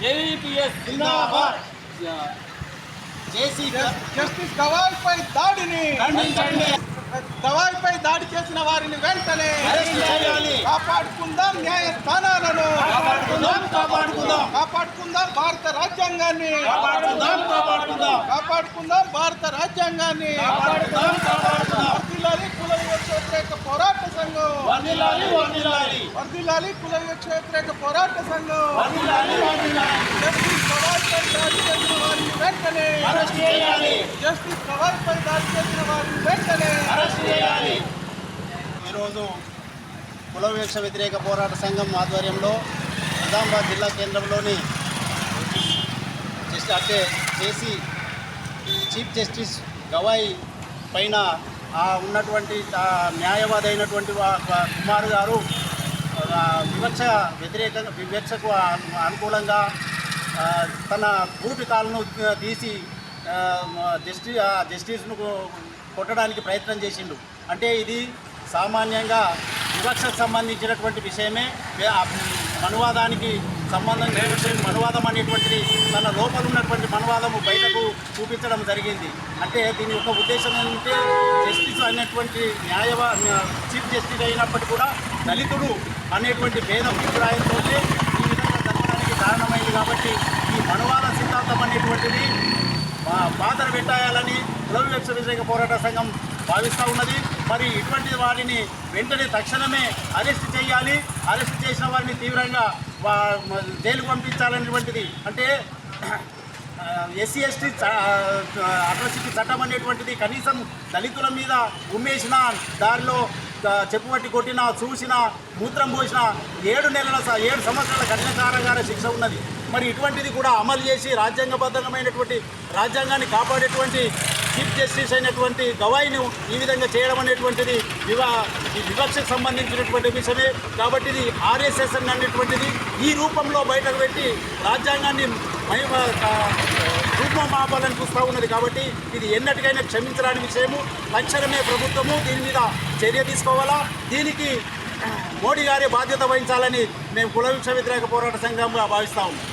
జేవీపీఎస్ జిందాబాద్. Justice గవాయ్పై దాడిని ఖండించండి. గవాయ్పై దాడి చేసిన వారిని వెంటనే అరెస్ట్ చేయాలి. కాపాడుకుందాం న్యాయస్థానాలను, కాపాడుకుందాం భారత రాజ్యాంగాన్ని, కాపాడుకుందాం భారత రాజ్యాంగాన్ని. వర్ధిల్లాలి కుల వివక్ష వ్యతిరేక పోరాట సంఘం, వర్ధిల్లాలి కుల వివక్ష వ్యతిరేక పోరాట సంఘం. జస్టిస్ గవాయ్పై దాడి చేసిన వారిని వెంటనే అరెస్ట్ చేయాలి. జస్టిస్ గవాయ్పై దాడి చేసిన వారిని వెంటనే అరెస్ట్ చేయాలి. ఈరోజు కుల వివక్ష వ్యతిరేక పోరాట సంఘం ఆధ్వర్యంలో నిజామాబాద్ జిల్లా కేంద్రంలోని చేసి చీఫ్ జస్టిస్ గవాయ్ పైన ఉన్నటువంటి న్యాయవాది అయినటువంటి కుమార్ గారు వివక్షకు అనుకూలంగా తన బూటు కాలను తీసి జస్టిస్ను కొట్టడానికి ప్రయత్నం చేసిండు. అంటే ఇది సామాన్యంగా వివక్షకు సంబంధించినటువంటి విషయమే. మనువాదానికి సంబంధించిన మనువాదం అనేటువంటిది తన లోపల ఉన్నటువంటి మనువాదము బయటకు చూపించడం జరిగింది. అంటే దీని యొక్క ఉద్దేశం ఏంటంటే జస్టిస్ అయినటువంటి చీఫ్ జస్టిస్ అయినప్పటికీ కూడా దళితుడు అనేటువంటి భేదం అభిప్రాయంతో ఈ విధంగా జరగడానికి కారణమైంది. కాబట్టి ఈ మనువాద సిద్ధాంతం అనేటువంటిది బాధను పెట్టాయాలని కుల వివక్ష వ్యతిరేక పోరాట సంఘం భావిస్తూ ఉన్నది. మరి ఇటువంటి వారిని వెంటనే తక్షణమే అరెస్ట్ చేయాలి. అరెస్ట్ చేసిన వారిని తీవ్రంగా జైలుకు పంపించాలనేటువంటిది. అంటే ఎస్సీ ఎస్టీ అట్రాసిటీ చట్టం అనేటువంటిది కనీసం దళితుల మీద ఉమ్మేసిన, దారిలో చెప్పుబట్టి కొట్టిన, చూసిన, మూత్రం పోసిన 7 సంవత్సరాల కఠిన కారాగార శిక్ష ఉన్నది. మరి ఇటువంటిది కూడా అమలు చేసి రాజ్యాంగబద్ధమైనటువంటి రాజ్యాంగాన్ని కాపాడేటువంటి చీఫ్ జస్టిస్ అయినటువంటి గవాయ్ను ఈ విధంగా చేయడం అనేటువంటిది వివక్షకు సంబంధించినటువంటి విషయమే. కాబట్టి ఇది ఆర్ఎస్ఎస్ అనేటువంటిది ఈ రూపంలో బయటకు పెట్టి రాజ్యాంగాన్ని రూపమాపాలని చూస్తూ ఉన్నది. కాబట్టి ఇది ఎన్నటికైనా క్షమించరాని విషయము. తక్షణమే ప్రభుత్వము దీని మీద చర్య తీసుకోవాలా. దీనికి మోడీ గారే బాధ్యత వహించాలని మేము కుల వివక్ష వ్యతిరేక పోరాట సంఘంగా భావిస్తా ఉన్నాం.